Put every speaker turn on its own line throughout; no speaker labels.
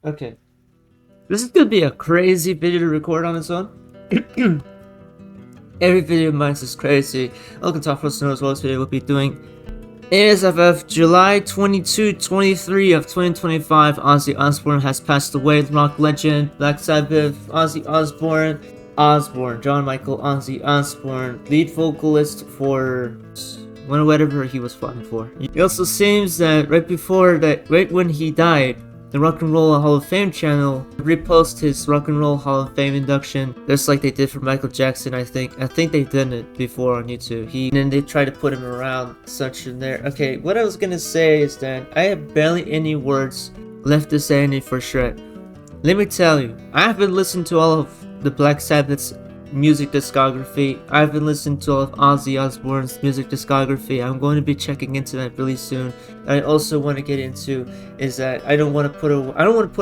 Okay. This is gonna be a crazy video to record on its own. Every video of mine is crazy. Welcome to our first as well. This video we'll be doing is of July 22, 23 of 2025. Ozzy Osbourne has passed away. Rock legend, Black Sabbath, Ozzy Osbourne, John Michael Ozzy Osbourne, lead vocalist for whatever he was fighting for. It also seems that right when he died, the Rock and Roll Hall of Fame channel repost his Rock and Roll Hall of Fame induction, just like they did for Michael Jackson. I think they've done it before on YouTube. And then they try to put him around such in there. Okay, what I was gonna say is that I have barely any words left to say any for Shred. Let me tell you, I haven't listened to all of the Black Sabbath's music discography. I haven't listened to all of Ozzy Osbourne's music discography. I'm going to be checking into that really soon. I also want to get into is that I don't want to put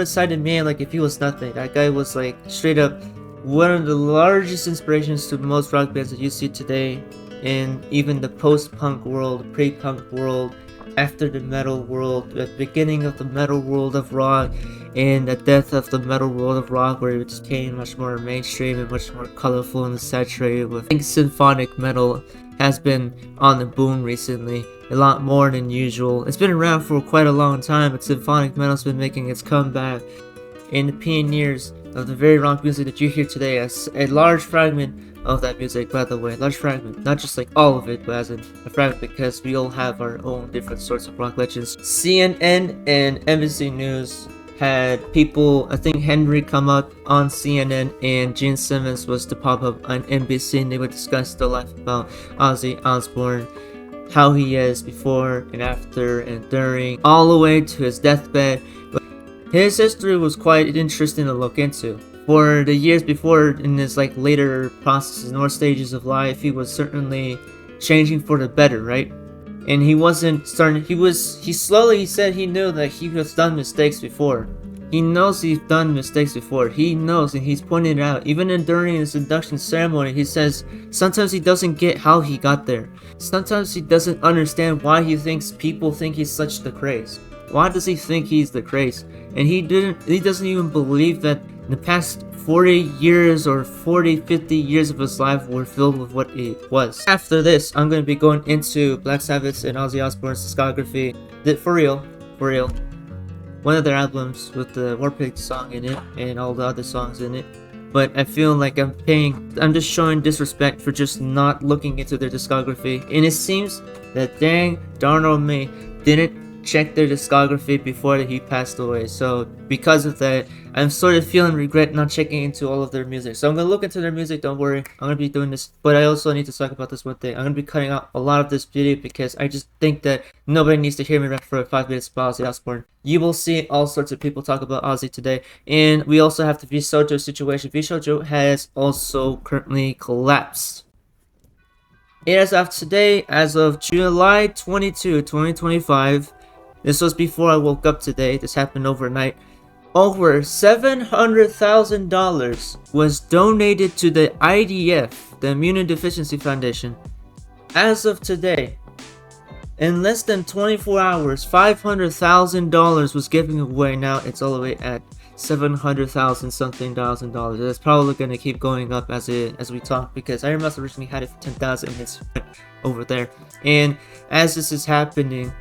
aside a man like if he was nothing. That guy was like straight up one of the largest inspirations to most rock bands that you see today, in even the post-punk world, pre-punk world, after the metal world, the beginning of the metal world of rock, and the death of the metal world of rock, where it became much more mainstream and much more colorful and saturated with. I think symphonic metal has been on the boom recently, a lot more than usual. It's been around for quite a long time, but symphonic metal's been making its comeback. And the pioneers of the very rock music that you hear today, as a large fragment of that music, by the way, large fragment, not just like all of it, but as in a fragment, because we all have our own different sorts of rock legends. CNN and NBC News had people, I think Henry come up on CNN, and Gene Simmons was to pop up on NBC, and they would discuss the life about Ozzy Osbourne, how he is before and after and during, all the way to his deathbed. His history was quite interesting to look into. For the years before, in his like later processes or stages of life, he was certainly changing for the better, right? And he wasn't starting. He said he knew that he has done mistakes before. He knows he's done mistakes before. He knows, and he's pointing it out. Even during his induction ceremony, he says sometimes he doesn't get how he got there. Sometimes he doesn't understand why he thinks people think he's such the craze. Why does he think he's the craze? And he doesn't even believe that the past 40 years or 40, 50 years of his life were filled with what it was. After this, I'm going to be going into Black Sabbath's and Ozzy Osbourne's discography. For real. One of their albums with the Warpig song in it and all the other songs in it. But I feel like I'm just showing disrespect for just not looking into their discography. And it seems that dang darn old me didn't check their discography before he passed away. So because of that, I'm sort of feeling regret not checking into all of their music. So I'm gonna look into their music, don't worry. I'm gonna be doing this, but I also need to talk about this one thing. I'm gonna be cutting out a lot of this video because I just think that nobody needs to hear me rap for 5 minutes about Ozzy Osbourne. You will see all sorts of people talk about Ozzy today. And we also have the Vshojo situation. Vshojo has also currently collapsed. As of today, as of July 22, 2025, this was before I woke up today. This happened overnight. Over $700,000 was donated to the IDF, the Immunodeficiency Foundation. As of today, in less than 24 hours, $500,000 was given away. Now it's all the way at $700,000 something thousand dollars. It's probably going to keep going up as we talk, because I remember originally had it for 10,000 and it's over there. And as this is happening,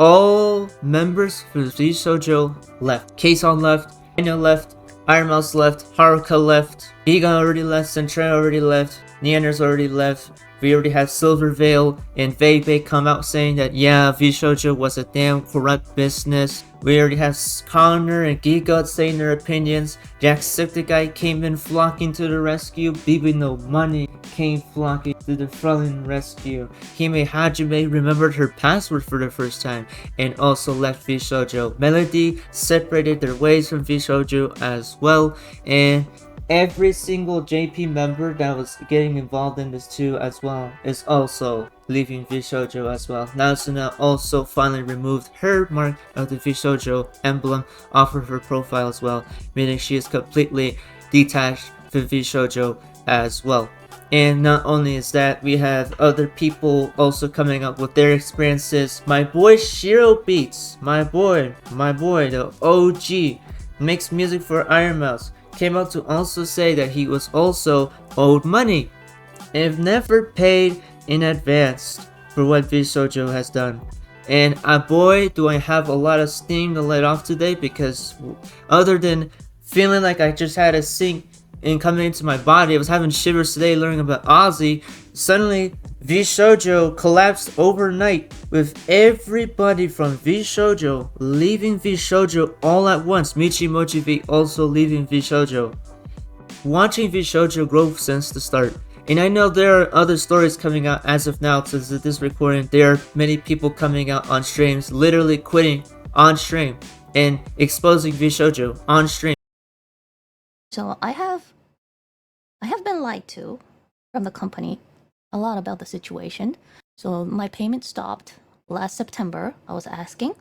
all members for Vshojo left. Kason left, Daniel left, Iron Mouse left, Haruka left, Egon already left, Centrail already left, Neander's already left. We already have Silver Veil and Veibe come out saying that yeah, Vshojo was a damn corrupt business. We already have Connor and Gigot saying their opinions. Jacksepticeye came in flocking to the rescue. Bibi No Money came flocking to the front rescue. Hime Hajime remembered her password for the first time and also left Vshojo. Melody separated their ways from Vshojo as well, and every single JP member that was getting involved in this too as well is also leaving Vshojo as well. Natsuna also finally removed her mark of the Vshojo emblem off of her profile as well, meaning she is completely detached from Vshojo as well. And not only is that, we have other people also coming up with their experiences. My boy Shiro Beats, my boy, the OG, makes music for Iron Mouse, came out to also say that he was also owed money and never paid in advance for what Vshojo has done. And boy, do I have a lot of steam to let off today, because other than feeling like I just had a sink and coming into my body, I was having shivers today learning about Ozzy. Suddenly, Vshojo collapsed overnight with everybody from Vshojo leaving Vshojo all at once. Michimochi V also leaving Vshojo. Watching Vshojo grow since the start. And I know there are other stories coming out as of now, since this recording. There are many people coming out on streams, literally quitting on stream and exposing Vshojo on stream.
So I have been lied to from the company a lot about the situation. So my payment stopped last September. I was asking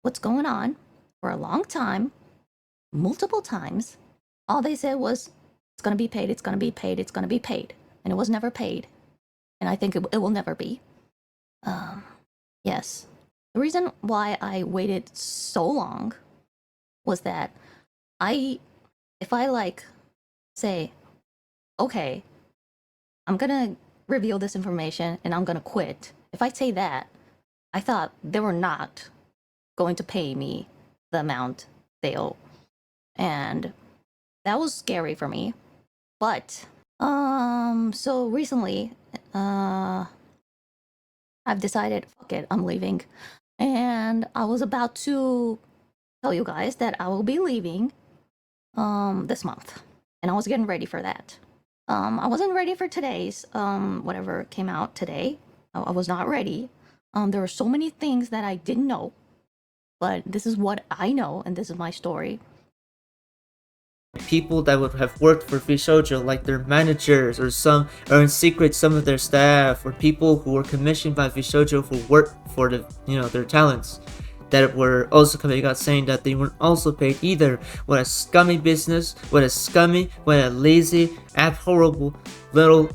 what's going on for a long time, multiple times. All they said was it's going to be paid, it's going to be paid, it's going to be paid. And it was never paid. And I think it will never be. Yes. The reason why I waited so long was that if I like say, okay, I'm gonna reveal this information and I'm gonna quit. If I say that, I thought they were not going to pay me the amount they owe. And that was scary for me. But so recently, I've decided, fuck it, I'm leaving. And I was about to tell you guys that I will be leaving this month. And I was getting ready for that. I wasn't ready for today's whatever came out today. I was not ready. There were so many things that I didn't know, but this is what I know, and this is my story.
People that would have worked for Vshojo, like their managers, or in secret some of their staff, or people who were commissioned by Vshojo who worked for their talents, that were also coming out saying that they weren't also paid either. What a scummy business, what a lazy, abhorrible little.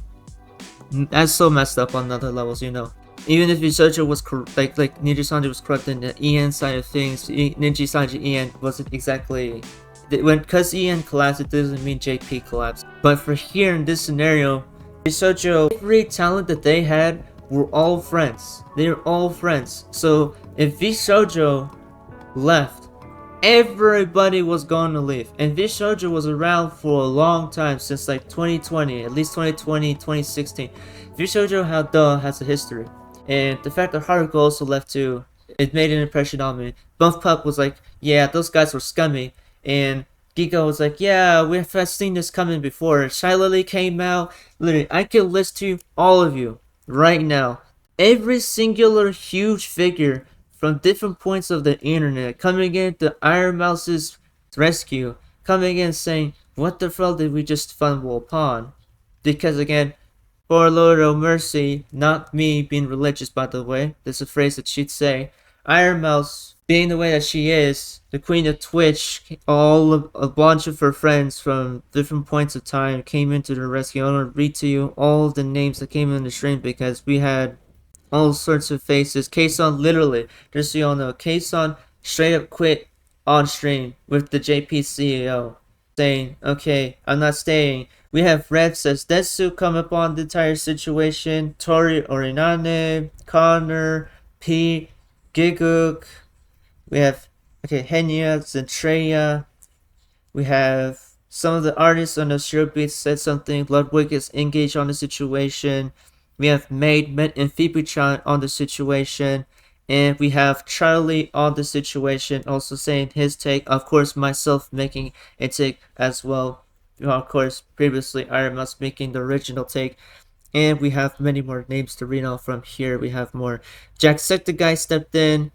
That's so messed up on other levels, Even if Vshojo was like Ninja Sanji was corrupt in the EN side of things, Ninja Sanji EN wasn't exactly. Because EN collapsed, it doesn't mean JP collapsed. But for here in this scenario, Vshojo, every talent that they had were all friends. They were all friends. So if Vshojo left, everybody was going to leave. And Vshojo was around for a long time, since like 2020, at least 2020, 2016. Vshojo has a history. And the fact that Haruko also left too, it made an impression on me. Buff Pup was like, yeah, those guys were scummy. And Giga was like, yeah, we've seen this coming before. Shy Lily came out. Literally, I can list to all of you right now every singular huge figure from different points of the internet coming in to Iron Mouse's rescue, coming in saying, what the fuck did we just fumble upon? Because again, for Lord of mercy, not me being religious, by the way, there's a phrase that she'd say, Iron Mouse, being the way that she is, the queen of Twitch, a bunch of her friends from different points of time came into the rescue. I want to read to you all of the names that came in the stream, because we had all sorts of faces. K-Son, literally, just so y'all know, K-Son straight up quit on stream with the JP CEO, saying, okay, I'm not staying. We have Red says Detsu come upon the entire situation, Tori Orinane, Connor, P, Giguk, we have, Henya, Zentreya, we have some of the artists on the Shiro Beats said something, Ludwig is engaged on the situation, we have Maid, and Phoebe-chan on the situation, and we have Charlie on the situation also saying his take, of course myself making a take as well. Of course, previously Iron Mouse making the original take, and we have many more names to read off from here. We have more. Jacksepticeye stepped in.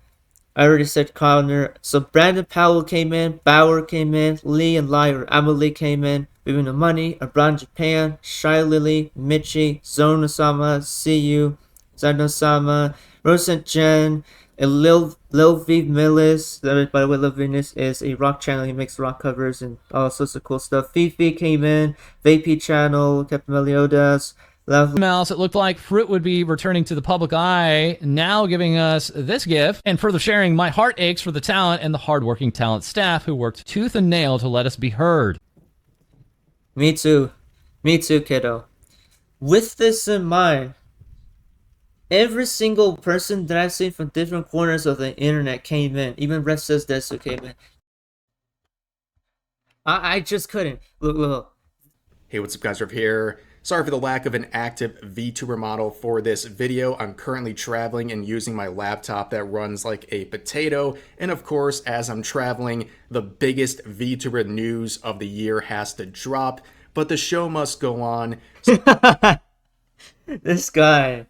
I already said Connor. So Brandon Powell came in, Bauer came in, Lee and Lai or Amelie came in, Vivian No Money, Abram Japan, Shy Lily, Michi, Zona-sama, CU, Zano-sama, Rosent Jen, and Lil V Millis. By the way, Lil Venus is a rock channel. He makes rock covers and all sorts of cool stuff. Fifi came in, Vapey channel, Captain Meliodas, Lovely.
Mouse, it looked like Fruit would be returning to the public eye, now giving us this gift and further sharing my heart aches for the talent and the hardworking talent staff who worked tooth and nail to let us be heard.
Me too, kiddo. With this in mind, every single person that I've seen from different corners of the internet came in. Even Ref Says Desu came in. I just couldn't. Look.
Hey, what's up guys, Rev here. Sorry for the lack of an active VTuber model for this video. I'm currently traveling and using my laptop that runs like a potato. And of course, as I'm traveling, the biggest VTuber news of the year has to drop. But the show must go on.
This guy.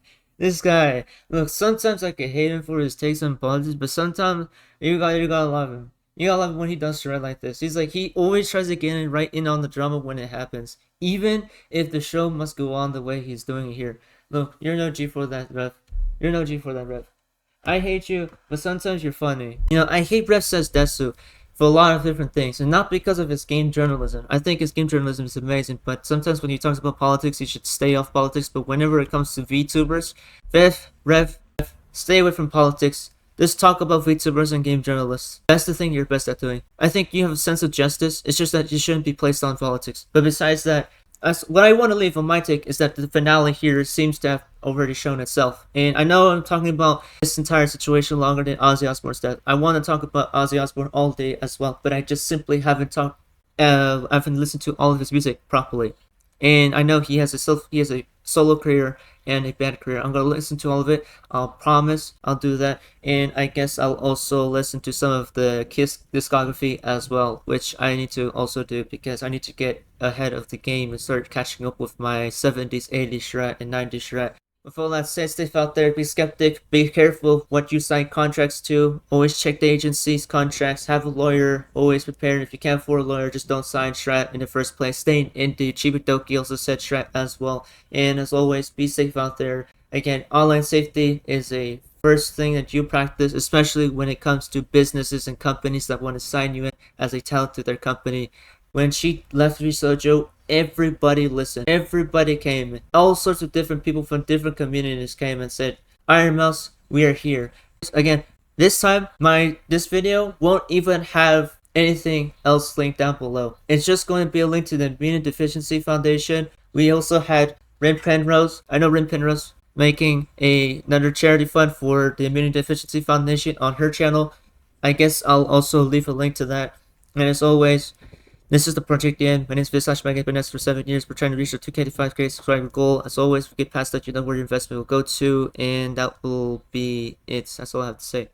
Look, sometimes I can hate him for his takes on politics, but sometimes you gotta love him. You gotta love him when he does shit like this. He always tries to get in right in on the drama when it happens, even if the show must go on the way he's doing it here. Look, you're no G for that, Ref. I hate you, but sometimes you're funny. You know, I hate Ref Says Desu for a lot of different things, and not because of his game journalism. I think his game journalism is amazing, but sometimes when he talks about politics, he should stay off politics. But whenever it comes to VTubers, Rev, stay away from politics. Just talk about VTubers and game journalists. That's the thing you're best at doing. I think you have a sense of justice. It's just that you shouldn't be placed on politics. But besides that, what I want to leave on my take is that the finale here seems to have already shown itself. And I know I'm talking about this entire situation longer than Ozzy Osbourne's death. I want to talk about Ozzy Osbourne all day as well, but I just simply haven't listened to all of his music properly. And I know he has a solo career and a band career. I'm gonna listen to all of it. I'll promise I'll do that. And I guess I'll also listen to some of the Kiss discography as well, which I need to also do because I need to get ahead of the game and start catching up with my 70s, 80s Shred and 90s Shred. With all that said, stay out there, be skeptic, be careful what you sign contracts to. Always check the agency's contracts, have a lawyer, always prepared. If you can't afford a lawyer, just don't sign Shred in the first place. Stay in the Chibidoki also said Shred as well. And as always, be safe out there. Again, online safety is a first thing that you practice, especially when it comes to businesses and companies that want to sign you in as a talent to their company. When she left Vshojo, everybody listened. Everybody came in. All sorts of different people from different communities came and said, Iron Mouse, we are here. Again, this time, this video won't even have anything else linked down below. It's just going to be a link to the Immunity Deficiency Foundation. We also had Rin Penrose. I know Rin Penrose making another charity fund for the Immunity Deficiency Foundation on her channel. I guess I'll also leave a link to that. And as always, this is the Project End. My name is Vshojo. I've been for 7 years. We're trying to reach the 2K85K subscriber goal. As always, if we get past that, you know where your investment will go to, and that will be it. That's all I have to say.